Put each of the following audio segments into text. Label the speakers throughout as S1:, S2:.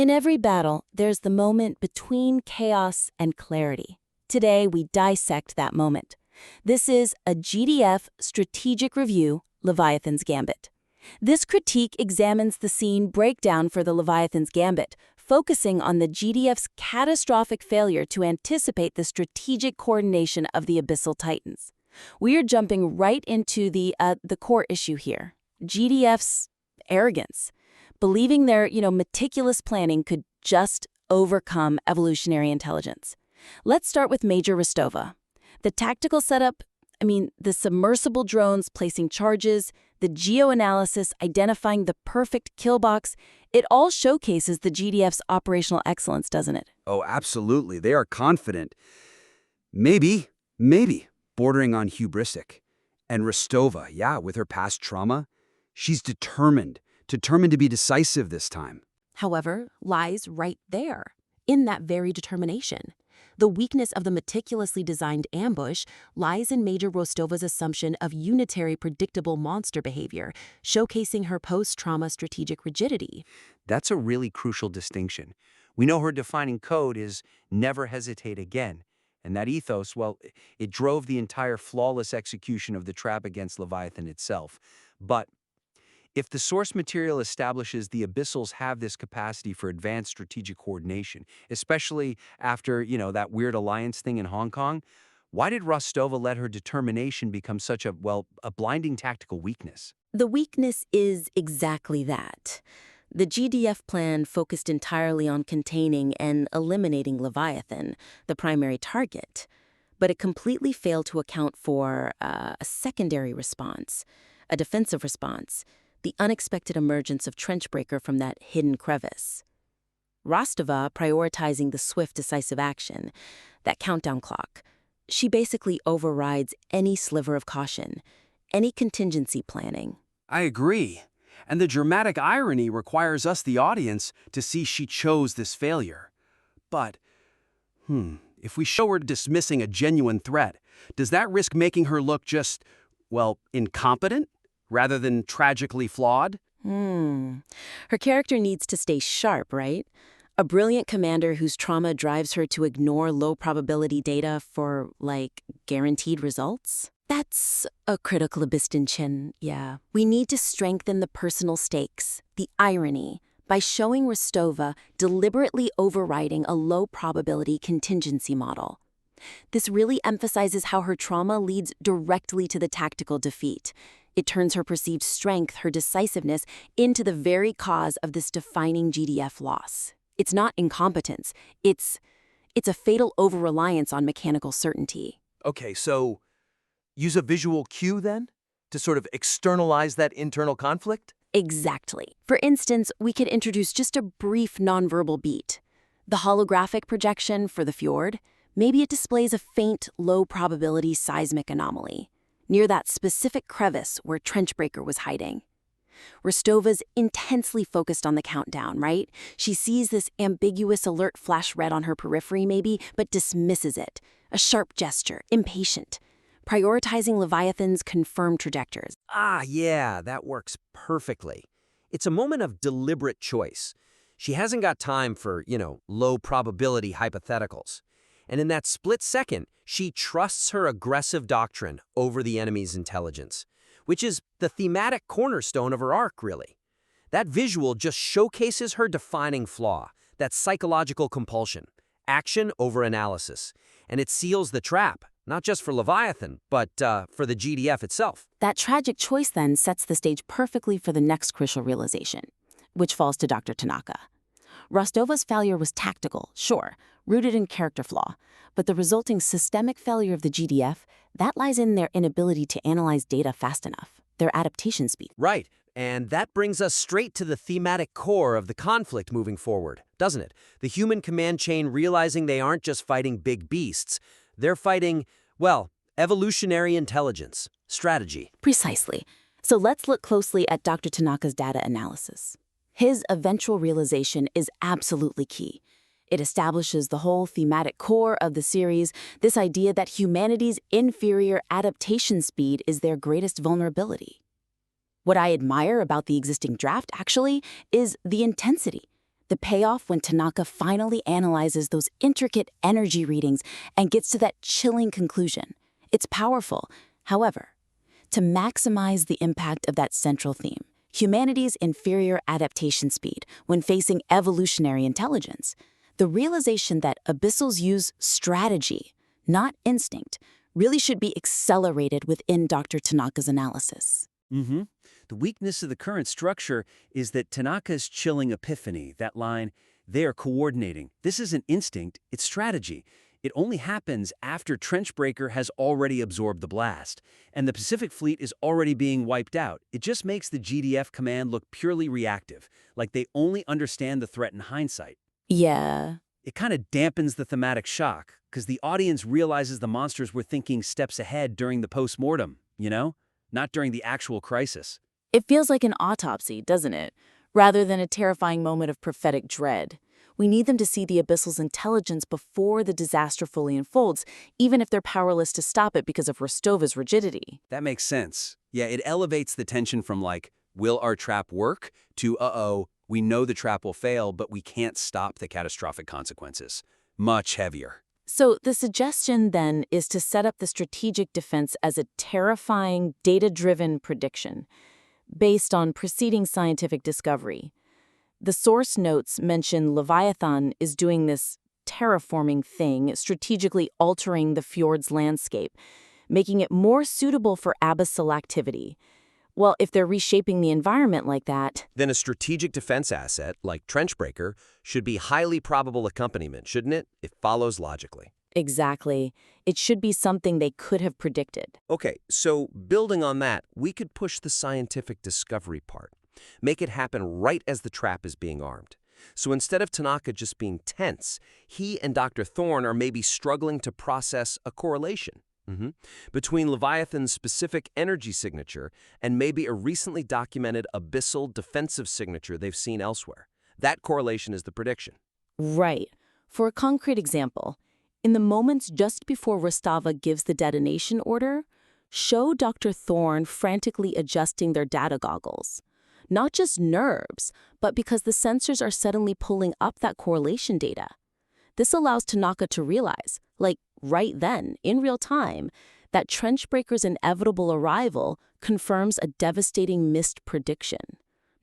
S1: In every battle, there's the moment between chaos and clarity. Today, we dissect that moment. This is a GDF strategic review, Leviathan's Gambit. This critique examines the scene breakdown for the Leviathan's Gambit, focusing on the GDF's catastrophic failure to anticipate the strategic coordination of the Abyssal Titans. We are jumping right into the core issue here. GDF's arrogance, believing their, meticulous planning could just overcome evolutionary intelligence. Let's start with Major Rostova. The tactical setup, the submersible drones placing charges, the geoanalysis identifying the perfect kill box, it all showcases the GDF's operational excellence, doesn't it?
S2: Oh, absolutely. They are confident. Maybe, bordering on hubristic. And Rostova, with her past trauma, she's determined to be decisive this time.
S3: However, lies right there, in that very determination. The weakness of the meticulously designed ambush lies in Major Rostova's assumption of unitary predictable monster behavior, showcasing her post-trauma strategic rigidity.
S4: That's a really crucial distinction. We know her defining code is never hesitate again. And that ethos, it drove the entire flawless execution of the trap against Leviathan itself. But if the source material establishes the Abyssals have this capacity for advanced strategic coordination, especially after, that weird alliance thing in Hong Kong, why did Rostova let her determination become such a blinding tactical weakness?
S1: The weakness is exactly that. The GDF plan focused entirely on containing and eliminating Leviathan, the primary target, but it completely failed to account for a secondary response, a defensive response, the unexpected emergence of Trenchbreaker from that hidden crevice. Rostova prioritizing the swift, decisive action, that countdown clock. She basically overrides any sliver of caution, any contingency planning.
S5: I agree. And the dramatic irony requires us, the audience, to see she chose this failure. But, if we show her dismissing a genuine threat, does that risk making her look just, incompetent? Rather than tragically flawed?
S1: Her character needs to stay sharp, right? A brilliant commander whose trauma drives her to ignore low-probability data for, guaranteed results? That's a critical abystinchen, yeah. We need to strengthen the personal stakes, the irony, by showing Rostova deliberately overriding a low-probability contingency model. This really emphasizes how her trauma leads directly to the tactical defeat. It turns her perceived strength, her decisiveness, into the very cause of this defining GDF loss. It's not incompetence. It's a fatal over-reliance on mechanical certainty.
S6: Okay, so use a visual cue then to sort of externalize that internal conflict?
S1: Exactly. For instance, we could introduce just a brief nonverbal beat. The holographic projection for the fjord, maybe it displays a faint, low-probability seismic anomaly near that specific crevice where Trenchbreaker was hiding. Rostova's intensely focused on the countdown, right? She sees this ambiguous alert flash red on her periphery maybe, but dismisses it. A sharp gesture, impatient. Prioritizing Leviathan's confirmed trajectories.
S7: Yeah, that works perfectly. It's a moment of deliberate choice. She hasn't got time for, low-probability hypotheticals. And in that split second, she trusts her aggressive doctrine over the enemy's intelligence, which is the thematic cornerstone of her arc, really. That visual just showcases her defining flaw, that psychological compulsion, action over analysis. And it seals the trap, not just for Leviathan, but for the GDF itself.
S1: That tragic choice then sets the stage perfectly for the next crucial realization, which falls to Dr. Tanaka. Rostova's failure was tactical, sure, rooted in character flaw, but the resulting systemic failure of the GDF, that lies in their inability to analyze data fast enough, their adaptation speed.
S7: Right, and that brings us straight to the thematic core of the conflict moving forward, doesn't it? The human command chain realizing they aren't just fighting big beasts, they're fighting, evolutionary intelligence, strategy.
S1: Precisely. So let's look closely at Dr. Tanaka's data analysis. His eventual realization is absolutely key. It establishes the whole thematic core of the series, this idea that humanity's inferior adaptation speed is their greatest vulnerability. What I admire about the existing draft, actually, is the intensity. The payoff when Tanaka finally analyzes those intricate energy readings and gets to that chilling conclusion. It's powerful. However, to maximize the impact of that central theme, humanity's inferior adaptation speed when facing evolutionary intelligence, the realization that abyssals use strategy, not instinct, really should be accelerated within Dr. Tanaka's analysis.
S8: The weakness of the current structure is that Tanaka's chilling epiphany, that line, they are coordinating. This isn't instinct, it's strategy. It only happens after Trenchbreaker has already absorbed the blast, and the Pacific Fleet is already being wiped out. It just makes the GDF command look purely reactive, like they only understand the threat in hindsight.
S1: Yeah.
S8: It kind of dampens the thematic shock, because the audience realizes the monsters were thinking steps ahead during the post-mortem, not during the actual crisis.
S1: It feels like an autopsy, doesn't it? Rather than a terrifying moment of prophetic dread. We need them to see the abyssal's intelligence before the disaster fully unfolds, even if they're powerless to stop it because of Rostova's rigidity.
S8: That makes sense. Yeah, it elevates the tension from will our trap work, to we know the trap will fail, but we can't stop the catastrophic consequences. Much heavier.
S1: So the suggestion then is to set up the strategic defense as a terrifying, data-driven prediction based on preceding scientific discovery. The source notes mention Leviathan is doing this terraforming thing, strategically altering the fjord's landscape, making it more suitable for abyssal activity. Well, if they're reshaping the environment like that,
S7: Then a strategic defense asset, like Trenchbreaker, should be highly probable accompaniment, shouldn't it? It follows logically.
S1: exactly, it should be something they could have predicted.
S7: Okay, so building on that, we could push the scientific discovery part. Make it happen right as the trap is being armed. So instead of Tanaka just being tense, he and Dr. Thorne are maybe struggling to process a correlation between Leviathan's specific energy signature and maybe a recently documented abyssal defensive signature they've seen elsewhere. That correlation is the prediction.
S1: Right. For a concrete example, in the moments just before Rostova gives the detonation order, show Dr. Thorne frantically adjusting their data goggles. Not just nerves, but because the sensors are suddenly pulling up that correlation data. This allows Tanaka to realize, right then, in real time, that Trenchbreaker's inevitable arrival confirms a devastating missed prediction,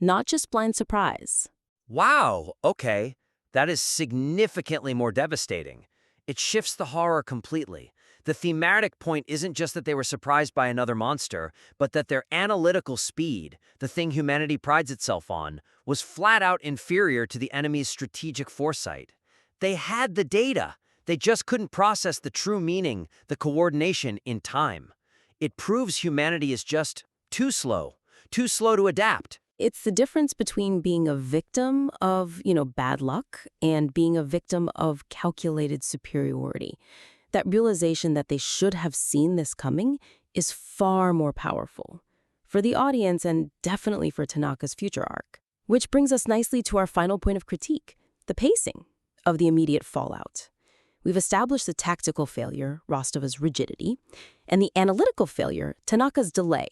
S1: not just blind surprise.
S9: Wow, okay. That is significantly more devastating. It shifts the horror completely. The thematic point isn't just that they were surprised by another monster, but that their analytical speed, the thing humanity prides itself on, was flat out inferior to the enemy's strategic foresight. They had the data. They just couldn't process the true meaning, the coordination, in time. It proves humanity is just too slow to adapt.
S3: It's the difference between being a victim of, bad luck and being a victim of calculated superiority. That realization that they should have seen this coming is far more powerful for the audience and definitely for Tanaka's future arc. Which brings us nicely to our final point of critique, the pacing of the immediate fallout. We've established the tactical failure, Rostova's rigidity, and the analytical failure, Tanaka's delay.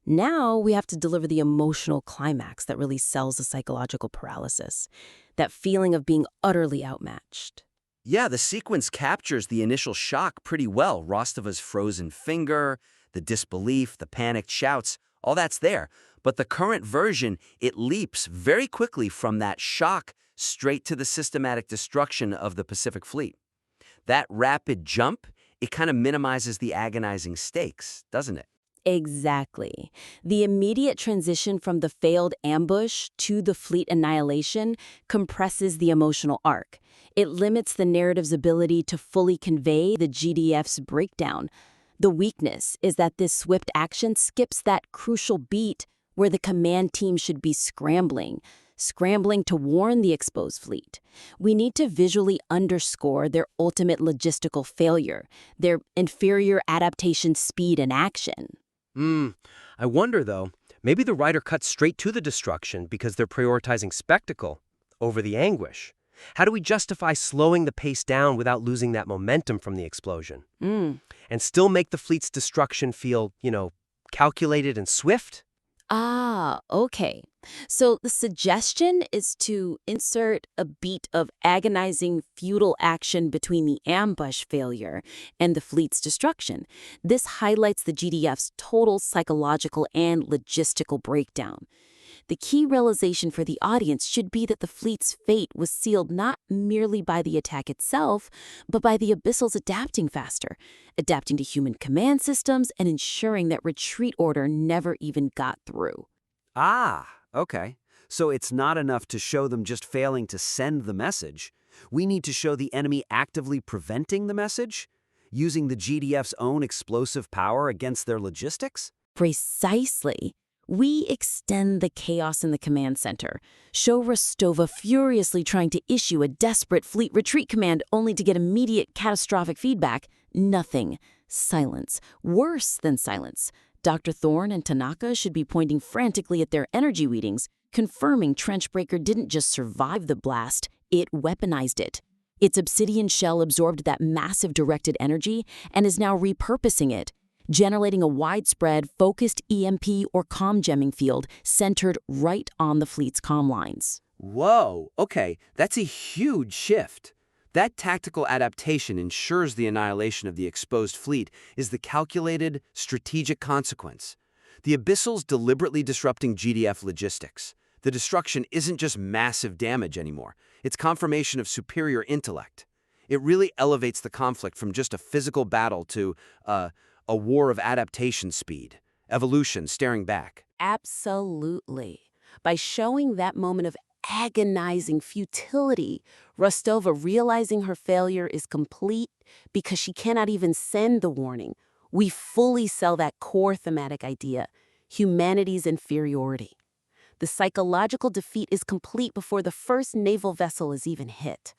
S3: Now we have to deliver the emotional climax that really sells the psychological paralysis, that feeling of being utterly outmatched.
S8: Yeah, the sequence captures the initial shock pretty well. Rostova's frozen finger, the disbelief, the panicked shouts, all that's there. But the current version, it leaps very quickly from that shock straight to the systematic destruction of the Pacific Fleet. That rapid jump, it kind of minimizes the agonizing stakes, doesn't it?
S1: Exactly. The immediate transition from the failed ambush to the fleet annihilation compresses the emotional arc. It limits the narrative's ability to fully convey the GDF's breakdown. The weakness is that this swift action skips that crucial beat where the command team should be scrambling to warn the exposed fleet. We need to visually underscore their ultimate logistical failure, their inferior adaptation speed and action.
S7: I wonder, though, maybe the writer cuts straight to the destruction because they're prioritizing spectacle over the anguish. How do we justify slowing the pace down without losing that momentum from the explosion? And still make the fleet's destruction feel, calculated and swift?
S1: Ah, okay. So the suggestion is to insert a beat of agonizing feudal action between the ambush failure and the fleet's destruction. This highlights the GDF's total psychological and logistical breakdown. The key realization for the audience should be that the fleet's fate was sealed not merely by the attack itself, but by the Abyssals adapting faster, adapting to human command systems, and ensuring that retreat order never even got through.
S2: Ah, okay. So it's not enough to show them just failing to send the message. We need to show the enemy actively preventing the message, using the GDF's own explosive power against their logistics?
S1: Precisely. We extend the chaos in the command center, show Rostova furiously trying to issue a desperate fleet retreat command only to get immediate catastrophic feedback. Nothing. Silence. Worse than silence. Dr. Thorne and Tanaka should be pointing frantically at their energy readings, confirming Trenchbreaker didn't just survive the blast, it weaponized it. Its obsidian shell absorbed that massive directed energy and is now repurposing it, generating a widespread, focused EMP or comm jamming field centered right on the fleet's comm lines.
S2: Whoa, okay, that's a huge shift. That tactical adaptation ensures the annihilation of the exposed fleet is the calculated, strategic consequence. The Abyssals deliberately disrupting GDF logistics. The destruction isn't just massive damage anymore. It's confirmation of superior intellect. It really elevates the conflict from just a physical battle to a war of adaptation speed, evolution staring back.
S3: Absolutely. By showing that moment of agonizing futility, Rostova realizing her failure is complete because she cannot even send the warning, we fully sell that core thematic idea, humanity's inferiority. The psychological defeat is complete before the first naval vessel is even hit.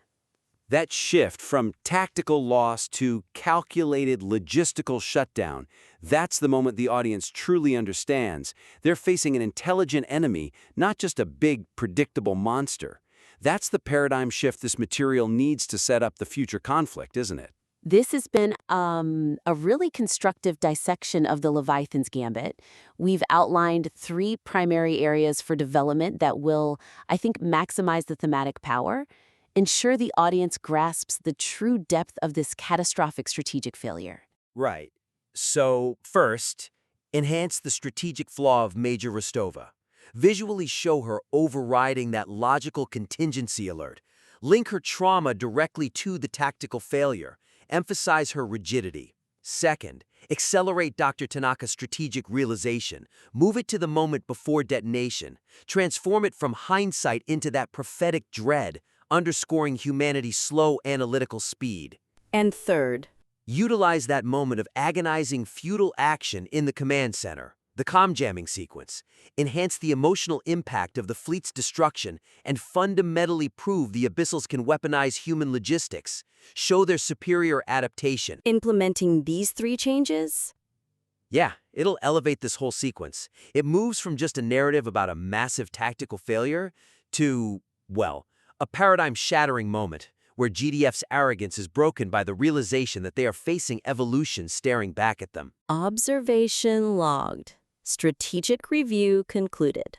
S2: That shift from tactical loss to calculated logistical shutdown, that's the moment the audience truly understands. They're facing an intelligent enemy, not just a big, predictable monster. That's the paradigm shift this material needs to set up the future conflict, isn't it?
S3: This has been a really constructive dissection of the Leviathan's Gambit. We've outlined 3 primary areas for development that will, I think, maximize the thematic power, ensure the audience grasps the true depth of this catastrophic strategic failure.
S7: Right. So, first, enhance the strategic flaw of Major Rostova. Visually show her overriding that logical contingency alert. Link her trauma directly to the tactical failure. Emphasize her rigidity. Second, accelerate Dr. Tanaka's strategic realization. Move it to the moment before detonation. Transform it from hindsight into that prophetic dread, underscoring humanity's slow analytical speed.
S1: And third,
S7: Utilize that moment of agonizing feudal action in the command center, the comm jamming sequence. Enhance the emotional impact of the fleet's destruction and fundamentally prove the Abyssals can weaponize human logistics. Show their superior adaptation.
S1: implementing these 3 changes?
S7: Yeah, it'll elevate this whole sequence. It moves from just a narrative about a massive tactical failure to, well, a paradigm-shattering moment where GDF's arrogance is broken by the realization that they are facing evolution staring back at them.
S1: Observation logged. Strategic review concluded.